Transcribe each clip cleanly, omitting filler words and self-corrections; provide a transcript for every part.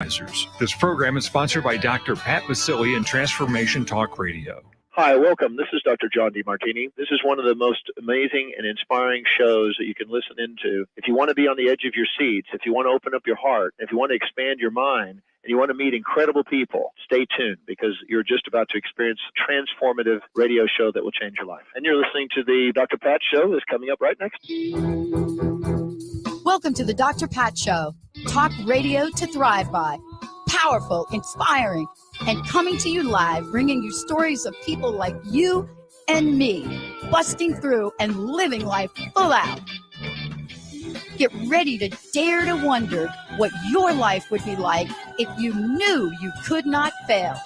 This program is sponsored by Dr. Pat Vasili and Transformation Talk Radio. Hi, welcome. This is Dr. John DeMartini. This is one of the most amazing and inspiring shows that you can listen into. If you want to be on the edge of your seats, if you want to open up your heart, if you want to expand your mind, and you want to meet incredible people, stay tuned because you're just about to experience a transformative radio show that will change your life. And you're listening to the Dr. Pat Show that's coming up right next. Welcome to the Dr. Pat Show. Talk radio to thrive by. Powerful, inspiring, and coming to you live, bringing you stories of people like you and me, busting through and living life full out. Get ready to dare to wonder what your life would be like if you knew you could not fail.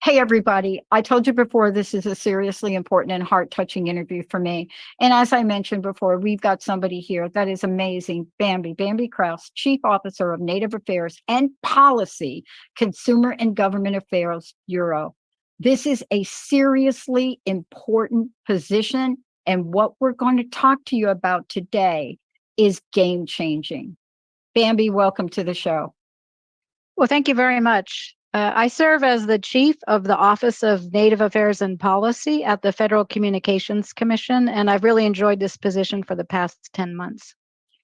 Hey, everybody. I told you before, this is a seriously important and heart-touching interview for me. And as I mentioned before, we've got somebody here that is amazing. Bambi Kraus, Chief Officer of Native Affairs and Policy, Consumer and Government Affairs Bureau. This is a seriously important position. And what we're going to talk to you about today is game-changing. Bambi, welcome to the show. Well, thank you very much. I serve as the chief of the Office of Native Affairs and Policy at the Federal Communications Commission, and I've really enjoyed this position for the past 10 months.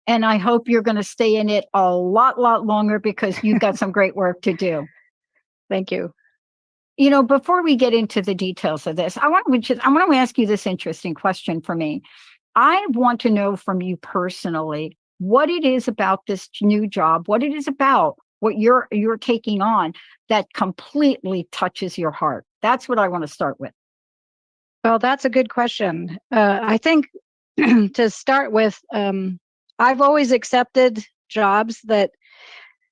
And I hope you're going to stay in it a lot longer because you've got some great work to do. Thank you. You know, before we get into the details of this, I want to ask you this interesting question for me. I want to know from you personally what it is about this new job, what it is about, what you're taking on that completely touches your heart. That's what I want to start with. Well, that's a good question. I think to start with, I've always accepted jobs that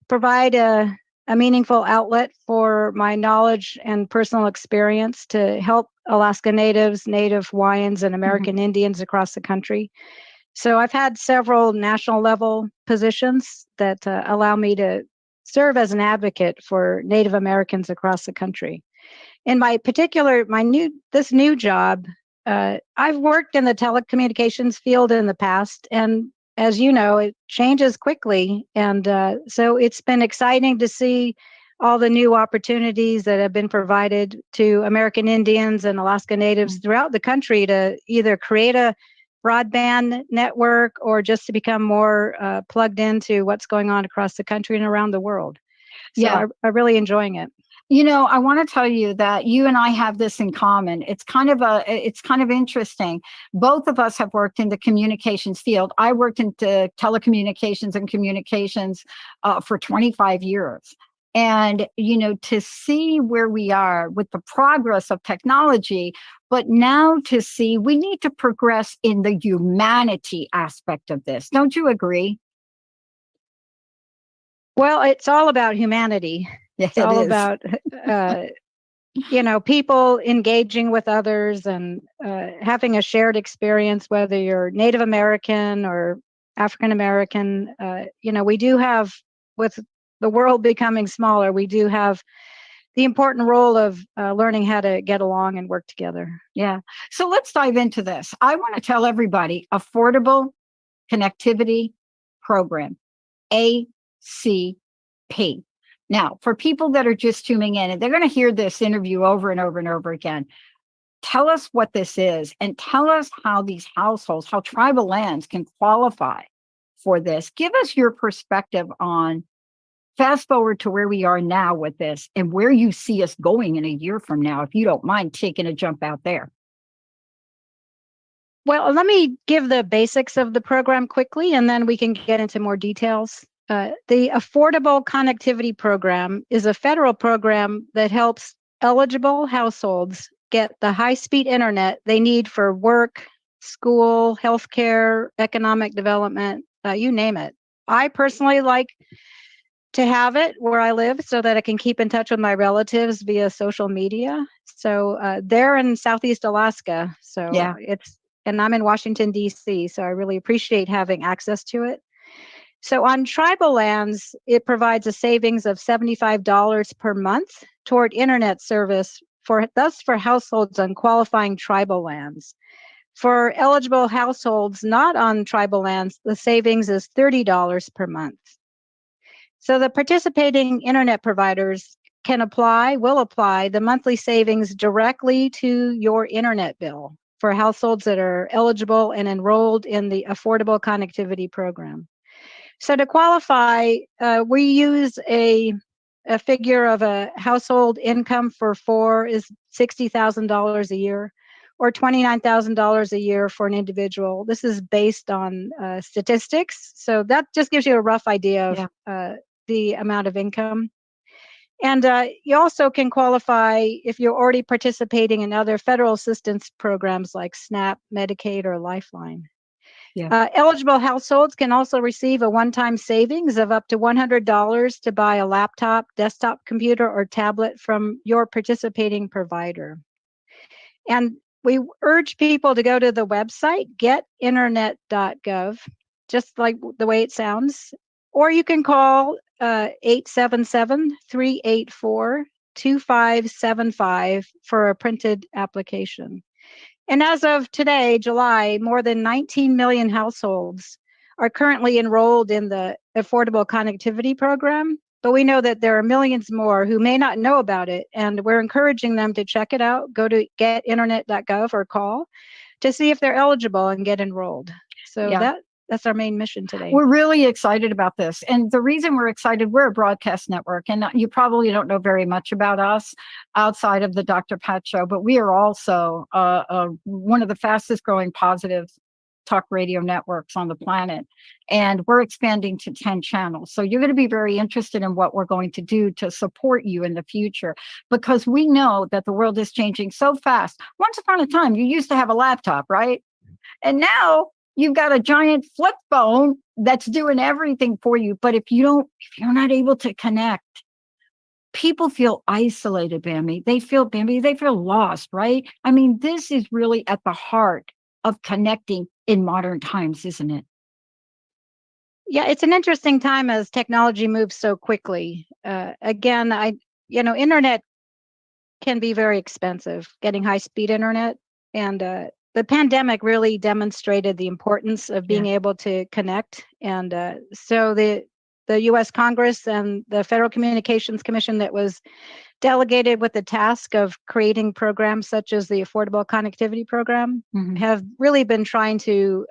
provide a meaningful outlet for my knowledge and personal experience to help Alaska Natives, Native Hawaiians, and American Indians across the country. So I've had several national level positions that allow me to serve as an advocate for Native Americans across the country. In this new job, I've worked in the telecommunications field in the past, and as you know, it changes quickly. And so it's been exciting to see all the new opportunities that have been provided to American Indians and Alaska Natives throughout the country to either create a broadband network or just to become more plugged into what's going on across the country and around the world. So Yeah. I'm really enjoying it. You know, I want to tell you that you and I have this in common. It's kind of interesting. Both of us have worked in the communications field. I worked in the telecommunications and communications for 25 years. And, you know, to see where we are with the progress of technology, but now to see we need to progress in the humanity aspect of this. Don't you agree? Well, it's all about humanity. Yes, It's all about, people engaging with others and having a shared experience, whether you're Native American or African American. We do have, with the world becoming smaller, we do have the important role of learning how to get along and work together. Yeah. So let's dive into this. I want to tell everybody Affordable Connectivity Program, ACP. Now, for people that are just tuning in, and they're going to hear this interview over and over and over again, tell us what this is and tell us how these households, how tribal lands can qualify for this. Give us your perspective on fast forward to where we are now with this and where you see us going in a year from now, if you don't mind taking a jump out there. Well, let me give the basics of the program quickly, and then we can get into more details. The Affordable Connectivity Program is a federal program that helps eligible households get the high-speed internet they need for work, school, healthcare, economic development, you name it. I personally like to have it where I live so that I can keep in touch with my relatives via social media. So they're in Southeast Alaska. So yeah, and I'm in Washington, D.C. So I really appreciate having access to it. So on tribal lands, it provides a savings of $75 per month toward internet service for households on qualifying tribal lands. For eligible households not on tribal lands, the savings is $30 per month. So the participating internet providers will apply the monthly savings directly to your internet bill for households that are eligible and enrolled in the Affordable Connectivity Program. So to qualify, we use a figure of a household income for four is $60,000 a year, or $29,000 a year for an individual. This is based on statistics. So that just gives you a rough idea of the amount of income. And you also can qualify if you're already participating in other federal assistance programs like SNAP, Medicaid, or Lifeline. Eligible households can also receive a one-time savings of up to $100 to buy a laptop, desktop computer, or tablet from your participating provider. And we urge people to go to the website, getinternet.gov, just like the way it sounds, or you can call 877-384-2575 for a printed application. And as of today, July, more than 19 million households are currently enrolled in the Affordable Connectivity Program, but we know that there are millions more who may not know about it, and we're encouraging them to check it out. Go to getinternet.gov or call to see if they're eligible and get enrolled. So that's our main mission today. We're really excited about this. And the reason we're excited, we're a broadcast network, and you probably don't know very much about us outside of the Dr. Pat Show, but we are also one of the fastest growing positive talk radio networks on the planet. And we're expanding to 10 channels. So you're going to be very interested in what we're going to do to support you in the future, because we know that the world is changing so fast. Once upon a time, you used to have a laptop, right? And now you've got a giant flip phone that's doing everything for you. But if you're not able to connect, people feel isolated, Bambi. They feel lost, right? I mean, this is really at the heart of connecting in modern times, isn't it? Yeah, it's an interesting time as technology moves so quickly. Again, internet can be very expensive, getting high-speed internet. And the pandemic really demonstrated the importance of being able to connect. And so the U.S. Congress and the Federal Communications Commission that was delegated with the task of creating programs such as the Affordable Connectivity Program have really been trying to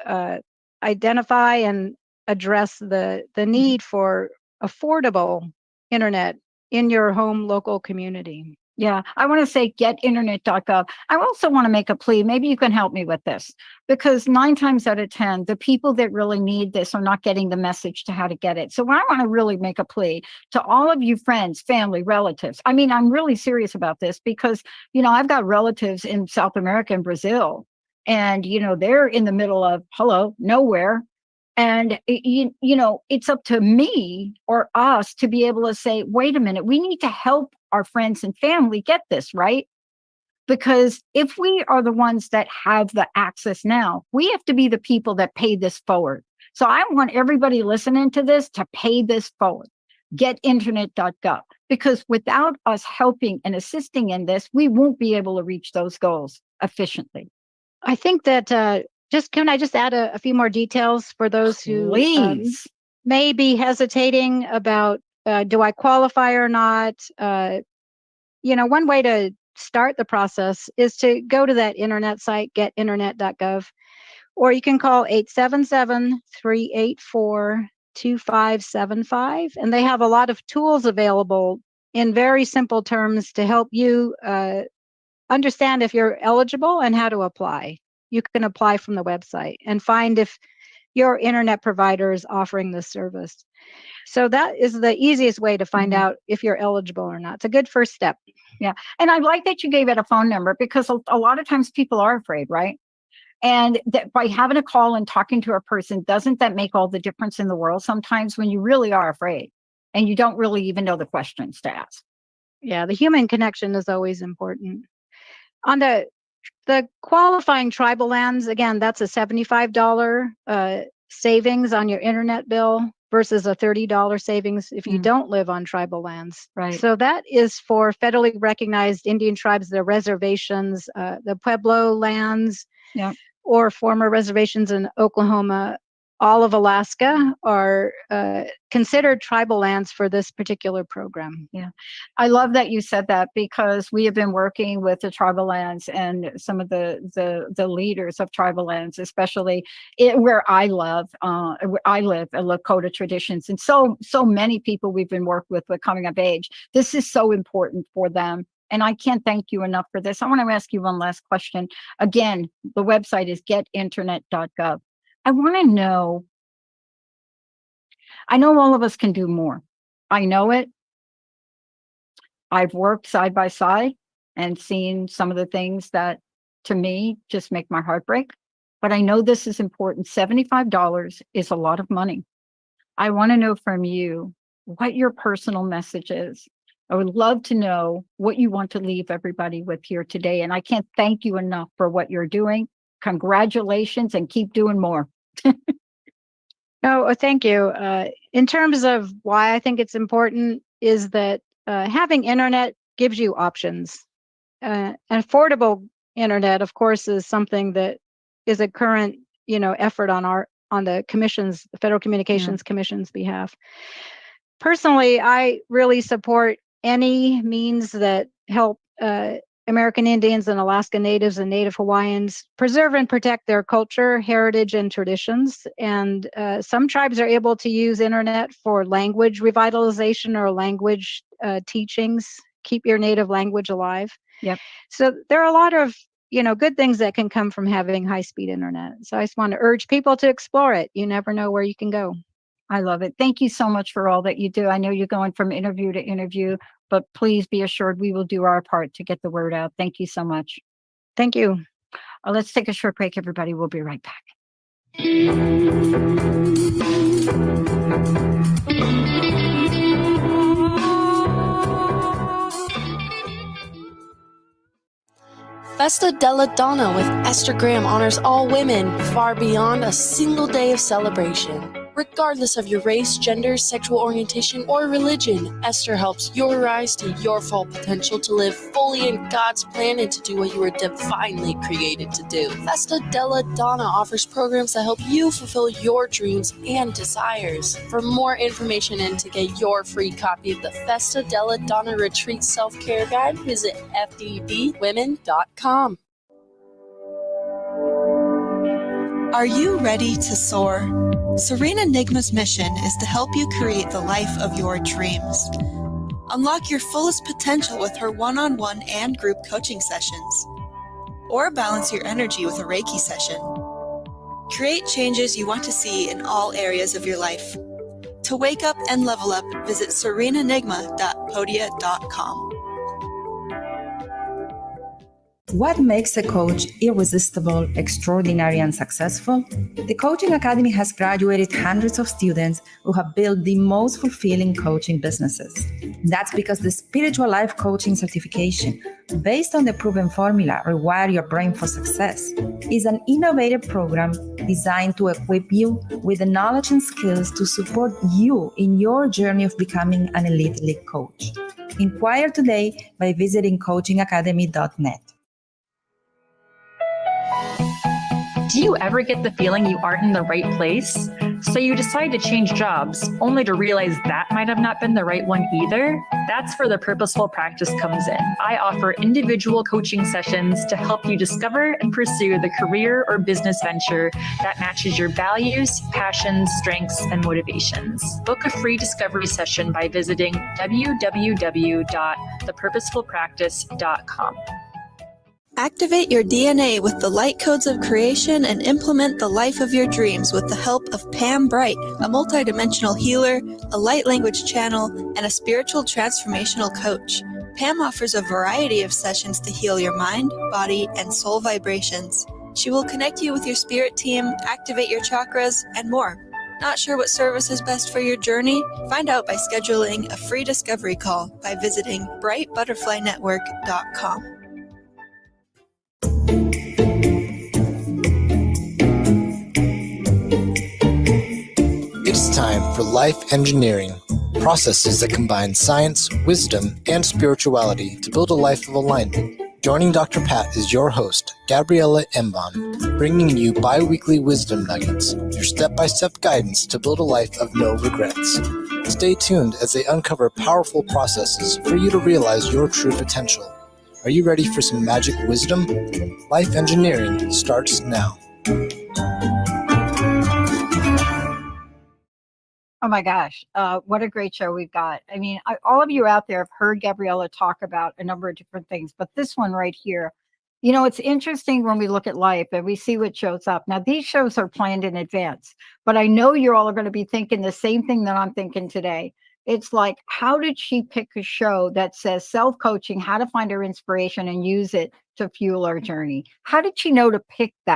identify and address the need for affordable internet in your home local community. Yeah, I want to say getinternet.gov. I also want to make a plea. Maybe you can help me with this, because 9 times out of 10, the people that really need this are not getting the message to how to get it. So I want to really make a plea to all of you friends, family, relatives. I mean, I'm really serious about this because, I've got relatives in South America and Brazil, and, they're in the middle of nowhere. And, it's up to me or us to be able to say, wait a minute, we need to help our friends and family get this, right? Because if we are the ones that have the access now, we have to be the people that pay this forward. So I want everybody listening to this to pay this forward. Getinternet.gov. Because without us helping and assisting in this, we won't be able to reach those goals efficiently. I think that can I just add a few more details for those who may be hesitating about do I qualify or not? One way to start the process is to go to that internet site, getinternet.gov, or you can call 877-384-2575. And they have a lot of tools available in very simple terms to help you understand if you're eligible and how to apply. You can apply from the website and find if your internet provider is offering this service. So that is the easiest way to find out if you're eligible or not. It's a good first step. Yeah. And I like that you gave it a phone number, because a lot of times people are afraid, right? And that by having a call and talking to a person, doesn't that make all the difference in the world sometimes when you really are afraid and you don't really even know the questions to ask? Yeah, the human connection is always important. On the qualifying tribal lands, again, that's a $75 savings on your internet bill. versus a $30 savings if you don't live on tribal lands. Right. So that is for federally recognized Indian tribes, the reservations, the Pueblo lands, or former reservations in Oklahoma. All of Alaska are considered tribal lands for this particular program. Yeah. I love that you said that, because we have been working with the tribal lands and some of the leaders of tribal lands, especially where I live, Lakota traditions, and so many people we've been working with coming of age. This is so important for them. And I can't thank you enough for this. I want to ask you one last question. Again, the website is getinternet.gov. I want to know, I know all of us can do more. I know it. I've worked side by side and seen some of the things that, to me, just make my heart break. But I know this is important. $75 is a lot of money. I want to know from you what your personal message is. I would love to know what you want to leave everybody with here today. And I can't thank you enough for what you're doing. Congratulations, and keep doing more. Oh, thank you. In terms of why I think it's important is that having internet gives you options. Affordable internet, of course, is something that is a current, effort on the commission's, the Federal Communications Commission's behalf. Personally, I really support any means that help American Indians and Alaska Natives and Native Hawaiians preserve and protect their culture, heritage, and traditions. And some tribes are able to use internet for language revitalization or language teachings. Keep your native language alive. Yep. So there are a lot of good things that can come from having high-speed internet. So I just want to urge people to explore it. You never know where you can go. I love it. Thank you so much for all that you do. I know you're going from interview to interview, but please be assured we will do our part to get the word out. Thank you so much. Thank you. Let's take a short break, everybody. We'll be right back. Festa della Donna with Esther Graham honors all women far beyond a single day of celebration. Regardless of your race, gender, sexual orientation, or religion, Esther helps you rise to your full potential to live fully in God's plan and to do what you were divinely created to do. Festa della Donna offers programs that help you fulfill your dreams and desires. For more information and to get your free copy of the Festa della Donna Retreat Self-Care Guide, visit fdbwomen.com. Are you ready to soar? Serene Enigma's mission is to help you create the life of your dreams. Unlock your fullest potential with her one-on-one and group coaching sessions. Or balance your energy with a Reiki session. Create changes you want to see in all areas of your life. To wake up and level up, visit sereneenigma.podia.com. What makes a coach irresistible, extraordinary, and successful? The Coaching Academy has graduated hundreds of students who have built the most fulfilling coaching businesses. That's because the Spiritual Life Coaching Certification, based on the proven formula Rewire Your Brain for Success, is an innovative program designed to equip you with the knowledge and skills to support you in your journey of becoming an elite league coach. Inquire today by visiting coachingacademy.net. Do you ever get the feeling you aren't in the right place? So you decide to change jobs, only to realize that might have not been the right one either? That's where the Purposeful Practice comes in. I offer individual coaching sessions to help you discover and pursue the career or business venture that matches your values, passions, strengths, and motivations. Book a free discovery session by visiting www.thepurposefulpractice.com. Activate your DNA with the light codes of creation and implement the life of your dreams with the help of Pam Bright, a multidimensional healer, a light language channel, and a spiritual transformational coach. Pam offers a variety of sessions to heal your mind, body, and soul vibrations. She will connect you with your spirit team, activate your chakras, and more. Not sure what service is best for your journey? Find out by scheduling a free discovery call by visiting brightbutterflynetwork.com. It's time for Life Engineering, processes that combine science, wisdom, and spirituality to build a life of alignment. Joining Dr. Pat is your host, Gabriella Embon, bringing you bi-weekly wisdom nuggets, your step-by-step guidance to build a life of no regrets. Stay tuned as they uncover powerful processes for you to realize your true potential. Are you ready for some magic wisdom? Life Engineering starts now. Oh my gosh, what a great show we've got. I mean, all of you out there have heard Gabriella talk about a number of different things, but this one right here, you know, it's interesting when we look at life and we see what shows up. Now, these shows are planned in advance, but I know you all are going to be thinking the same thing that I'm thinking today. It's like, how did she pick a show that says self-coaching, how to find our inspiration and use it to fuel our journey? How did she know to pick that